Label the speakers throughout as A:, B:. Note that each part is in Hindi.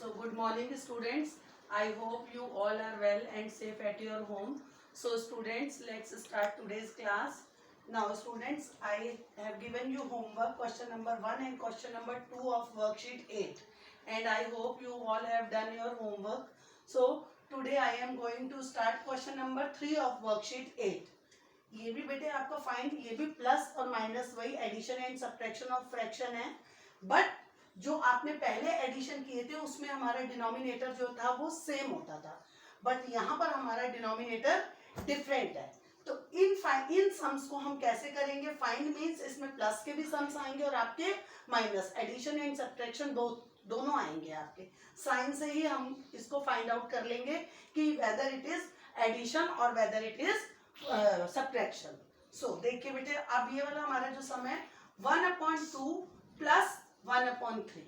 A: So good morning students. I hope you all are well and safe at your home. So students, let's start today's class. Now students, I have given you homework question number 1 and question number 2 of worksheet 8. And I hope you all have done your homework. So today I am going to start question number 3 of worksheet 8. ये भी बेटे आपका फाइंड, ये भी प्लस और माइनस वही addition and subtraction of fraction है, बट जो आपने पहले एडिशन किए थे उसमें हमारा डिनोमिनेटर जो था वो सेम होता था, बट यहाँ पर हमारा डिनोमिनेटर डिफरेंट है. तो इन सम्स को हम कैसे करेंगे? फाइंड मींस इसमें प्लस के भी सम्स आएंगे और आपके माइनस, एडिशन एंड सब्ट्रैक्शन दोनों आएंगे आपके. साइन से ही हम इसको फाइंड आउट कर लेंगे कि वेदर इट इज एडिशन और वेदर इट इज सब्ट्रैक्शन. सो देखिए बेटे, अब ये वाला हमारा जो सम है 1/2 प्लस 1/3.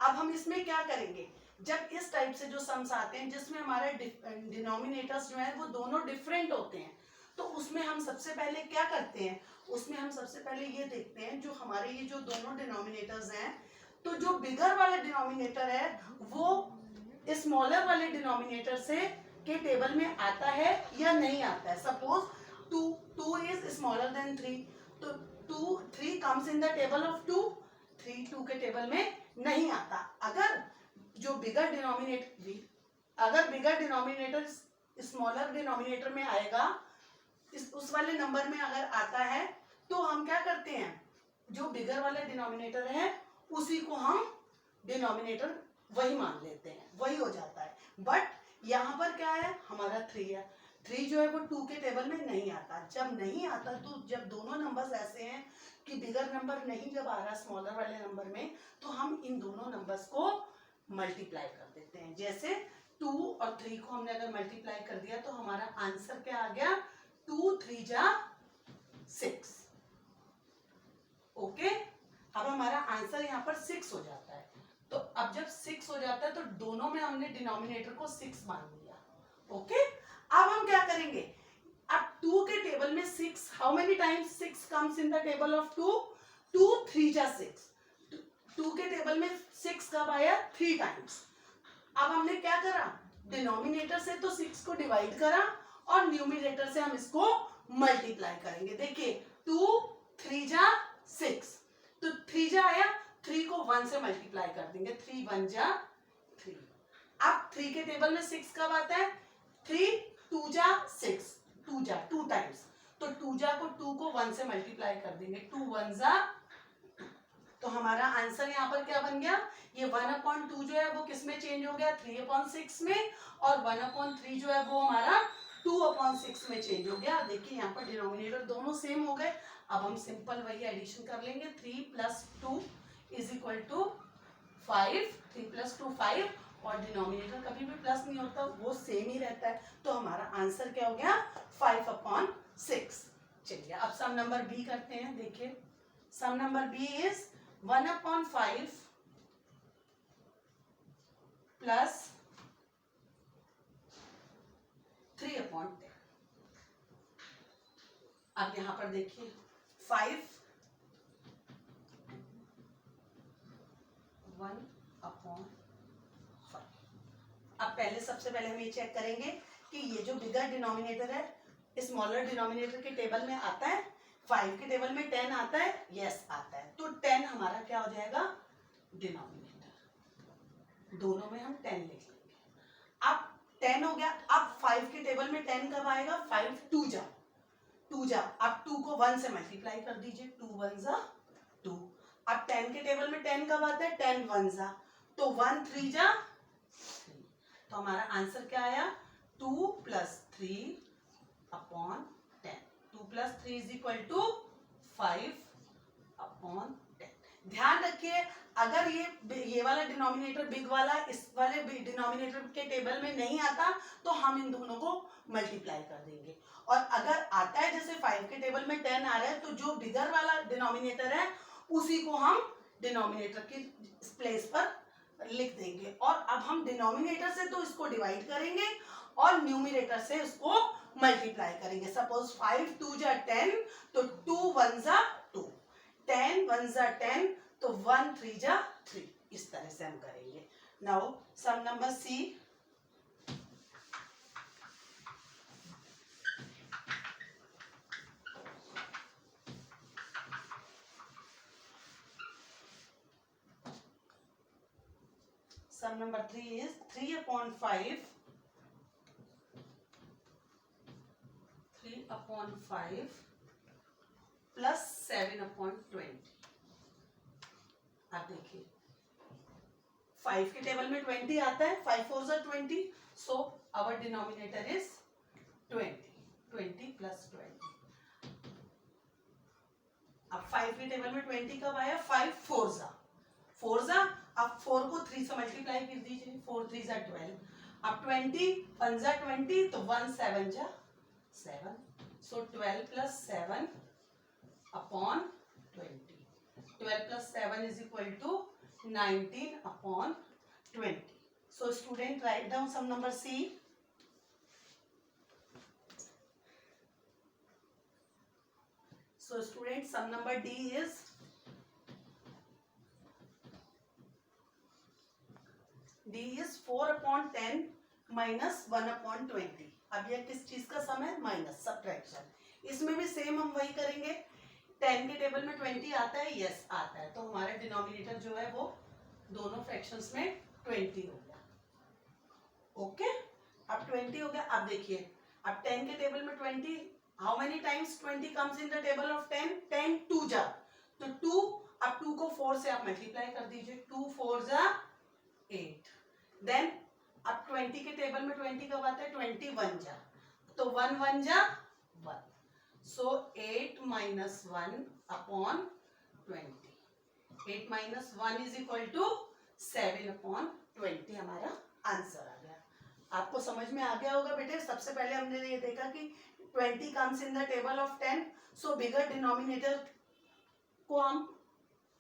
A: अब हम इसमें क्या करेंगे? जब इस टाइप से जो सम्स आते हैं जिसमें हमारे डिनोमिनेटर्स जो है वो दोनों डिफरेंट होते हैं, तो उसमें हम सबसे पहले क्या करते हैं? उसमें हम सबसे पहले ये देखते हैं जो हमारे ये जो दोनों डिनोमिनेटर्स हैं, तो जो बिगर वाला डिनोमिनेटर है वो स्मॉलर वाले डिनोमिनेटर से के टेबल में आता है या नहीं आता है. सपोज 2 इज स्मॉलर देन 3, तो 3 comes in the table of 2. 3 2 के टेबल में नहीं आता. अगर जो बिगर डिनोमिनेटर स्मॉलर डिनोमिनेटर में आएगा, उस वाले नंबर में अगर आता है, तो हम क्या करते हैं? जो बिगर वाला डिनोमिनेटर है उसी को हम डिनोमिनेटर वही मान लेते हैं, वही हो जाता है. बट यहाँ पर क्या है? हमारा 3 है. 3 जो है वो 2 के टेबल में नहीं आता. जब नहीं आता, तो जब दोनों नंबर्स ऐसे हैं कि बिगर नंबर नहीं जब आ रहा स्मॉलर वाले नंबर में, तो हम इन दोनों नंबर्स को मल्टीप्लाई कर देते हैं. जैसे 2 और 3 को हमने अगर मल्टीप्लाई कर दिया तो हमारा आंसर क्या आ गया? 2 3 जा 6. ओके, अब हमारा आंसर यहाँ पर 6 हो जाता है. तो अब जब 6 हो जाता है तो दोनों में हमने डिनोमिनेटर को 6 मान लिया. ओके, अब हम क्या करेंगे? अब 2 के टेबल में 6, how many times 6 comes in the table of 2? 2 3 जा 6. 2 के टेबल में 6 कब आया? 3 टाइम्स. अब हमने क्या करा? डिनोमिनेटर से तो 6 को डिवाइड करा और न्यूमिनेटर से हम इसको मल्टीप्लाई करेंगे. देखिए 2 3 जा 6, तो 3 जा आया, 3 को 1 से मल्टीप्लाई कर देंगे. 3 1 जा 3. अब 3 के टेबल में 6 कब आता है? 3 2 जा 6, 2 जा 2 टाइम्स. तो 2 जा को 2 को 1 से मल्टीप्लाई कर देंगे. 2 1 जा 2. तो हमारा आंसर यहाँ पर क्या बन गया? ये 1/2 जो है वो किस में चेंज हो गया? 3/6 में. और 1/3 जो है वो हमारा 2/6 में चेंज हो गया. देखिए यहाँ पर डिनोमिनेटर दोनों सेम हो गए. अब हम सिंपल वही एडिशन कर लेंगे. 3 + 2 इज इक्वल टू 5. 3 + 2 5. और डिनोमिनेटर कभी भी प्लस नहीं होता, वो सेम ही रहता है. तो हमारा आंसर क्या हो गया? 5/6. चलिए अब सम नंबर बी करते हैं. देखिए सम नंबर बी इज 1/5 प्लस 3/10. अब यहां पर देखिए 5 1/5. अब पहले सबसे पहले हम ये चेक करेंगे कि ये जो बिगर डिनोमिनेटर है स्मॉलर डिनोमिनेटर के टेबल में आता है. 5 के टेबल में 10 आता है. यस आता है. तो 10 हमारा क्या हो जाएगा? डिनोमिनेटर. दोनों में हम 10 लिख लेंगे. अब 10 हो गया. अब 5 के टेबल में 10 कब आएगा? 5 2 जा 2 जा. अब 2 को 1 से मल्टीप्लाई कर दीजिए. 2 1 जा 2. अब 10 के टेबल में 10 कब आता है? 10 1 जा. तो 1 3 जा 3. तो हमारा आंसर क्या आया? 2 + 3/10. 2 + 3 इज इक्वल टू 5/10. ध्यान रखिए, अगर ये वाला डिनोमिनेटर बिग वाला इस वाले डिनोमिनेटर के टेबल में नहीं आता, तो हम इन दोनों को मल्टीप्लाई कर देंगे. और अगर आता है, जैसे 5 के टेबल में 10 आ रहा है, तो जो बिगर वाला डिनोमिनेटर है उसी को हम डिनोमिनेटर की प्लेस पर लिख देंगे. और अब हम डिनोमिनेटर से तो इसको डिवाइड करेंगे और न्यूमिनेटर से इसको मल्टीप्लाई करेंगे. सपोज 5 2 जा 10, तो 2 1 जा 2. 10 1 जा 10, तो 1 3 जा 3. इस तरह से हम करेंगे. Now sum number C. Sum number 3 is 3 upon 5. 3 upon 5 plus 7 upon 20. आप देखिए 5 के टेबल में 20 आता है, 5 4 ज़ा 20, so our denominator is 20. 20 plus 20. अब 5 के टेबल में 20 कब आया? 5 4 ज़ा 4 ज़ा, अब 4 को 3 से मल्टीप्लाई कर दीजिए, 4 3 ज़ा 12. अब 20 1 ज़ा 20, तो 1 7 ज़ा 7, so 12 plus 7 upon 20. 12 plus 7 is equal to 19 upon 20. So student, write down sum number C. So student, sum number D is D is 4 upon 10 minus 1 upon 20. अब यह किस चीज का सम है? Minus, subtraction. इसमें भी सेम हम वही करेंगे। 10 के टेबल में 20 आता है, यस आता है, तो हमारा डिनोमिनेटर जो है वो दोनों फ्रैक्शंस में 20 हो गया। ओके, अब 20 हो गया। अब देखिए, अब 10 के टेबल में 20, how many times 20 comes in the table of 10? 10 2 जा, तो 2, अब 2 को 4 से आप मल्टीप्लाई कर दीजिए, 2 4 जा 8। देन अब 20 के टेबल में 20 कब आता है? 21 जा, तो 1 1 जा 1, सो 8 minus 1 upon 20. 8 minus 1 is equal to 7 upon 20 हमारा आंसर आ गया। आपको समझ में आ गया होगा बेटे। सबसे पहले हमने ये देखा कि 20 comes in the table of 10, so bigger denominator को हम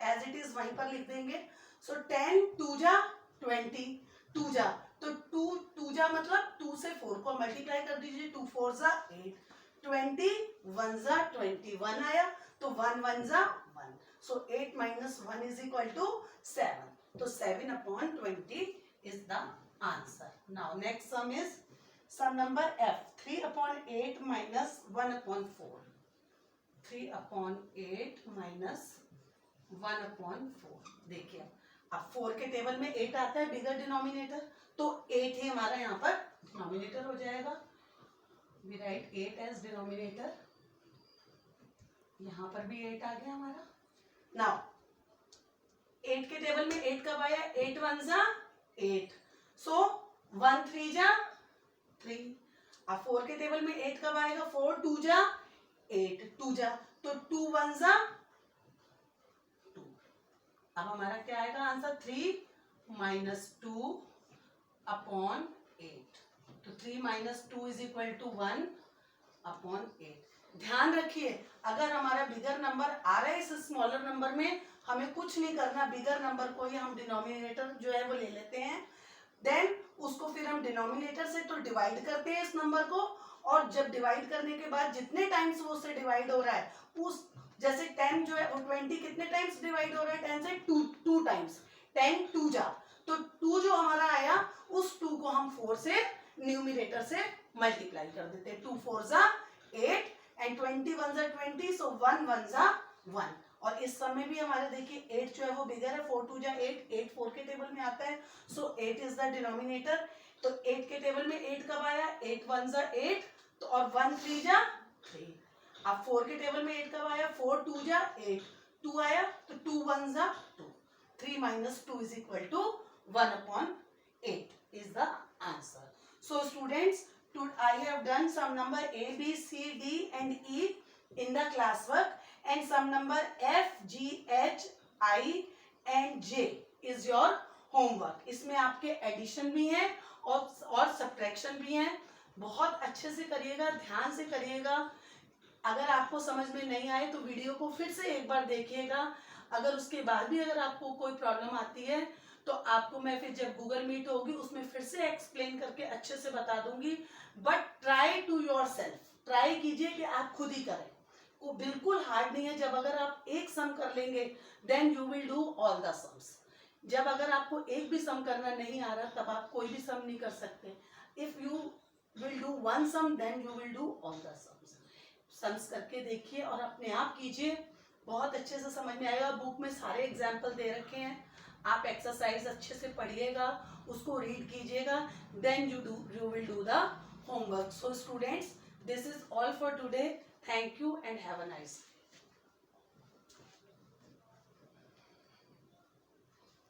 A: as it is वहीं पर लिख देंगे। so 10 2 जा 20, 2 जा, तो 2 2 जा मतलब 2 से 4 को मल्टीप्लाई कर दीजिए, 2 4 जा 8, 20 1 जा 21 आया, तो 1 1 जा 1, so 8 minus 1 is equal to 7, तो 7 upon 20 is the answer. Now next sum is sum number F. 3 upon 8 minus 1 upon 4. 3 upon 8 minus 1 upon 4. देखिए, अब 4 के टेबल में 8 आता है बिगर डिनोमिनेटर, तो 8 ही हमारा यहाँ पर डिनोमिनेटर हो जाएगा। We write 8 as denominator. यहाँ पर भी 8 आ गया हमारा। Now 8 के टेबल में 8 कब आया? 8 1 जा 8, so 1 3 जा 3। अब 4 के टेबल में 8 कब आएगा? 4 2 जा 8, 2 जा, तो 2 1 जा 2। अब हमारा क्या आएगा आंसर? 3 minus 2 upon 8, तो 3 minus 2 is equal to 1 upon 8। ध्यान रखिए, अगर हमारा बिगर नंबर आ रहा है इस स्मॉलर नंबर में, हमें कुछ नहीं करना, बिगर नंबर को ही हम डिनोमिनेटर जो है वो ले लेते हैं, देन उसको फिर हम डिनोमिनेटर से तो डिवाइड करते हैं इस नंबर को, और जब डिवाइड करने के बाद जितने टाइम्स वो उससे डिवाइड हो रहा है, उस जैसे 10 जो है वो 20 कितने टाइम्स डिवाइड हो रहा है? 10 से 2 टाइम्स, 10 2 जा, तो 2 जो हमारा आया उस 2 को हम 4 से न्यूमिनेटर से मल्टीप्लाई कर देते हैं। 2 4 जा 8 एंड 20 1 जा 20, सो 1 1 जा 1। और इस समय भी हमारे देखिए 8 जो है वो बिगर है, 4 2 जा 8, 8 4 के टेबल में आता है, सो 8 इज द डिनोमिनेटर। तो 8 के टेबल में 8 कब आया? 8 1 जा 8, तो और 1 3 जा 3। अब 4 के टेबल में 8 कब आया? 4 2 जा 8, 2 आया, तो 2 1 जा 2, 3 minus 2 is equal to 1 upon 8 is the answer. So students, I have done sum number A, B, C, D and E in the classwork, and sum number F, G, H, I and J is your homework. इसमें आपके एडिशन भी है और सब्ट्रैक्शन भी है। बहुत अच्छे से करिएगा, ध्यान से करिएगा। अगर आपको समझ में नहीं आए तो वीडियो को फिर से एक बार देखिएगा। अगर उसके बाद भी अगर आपको कोई प्रॉब्लम आती है तो आपको मैं फिर जब गूगल मीट होगी उसमें फिर से एक्सप्लेन करके अच्छे से बता दूंगी। बट ट्राई टू योरसेल्फ, ट्राई कीजिए कि आप खुद ही करें। वो बिल्कुल हार्ड नहीं है। जब अगर आप एक सम कर लेंगे then you will do all the sums. जब अगर आपको एक भी सम करना नहीं आ रहा तब आप कोई भी सम नहीं कर सकते. If you will do one sum then you will do all the sums. Sums करके देखिए और अपने आप कीजिए, बहुत अच्छे से समझ में आएगा. बुक में सारे एग्जाम्पल दे रखे हैं, आप एक्सरसाइज अच्छे से पढ़िएगा, उसको रीड कीजिएगा, then you will do the homework. So students, this is all for today. Thank you and have a nice day.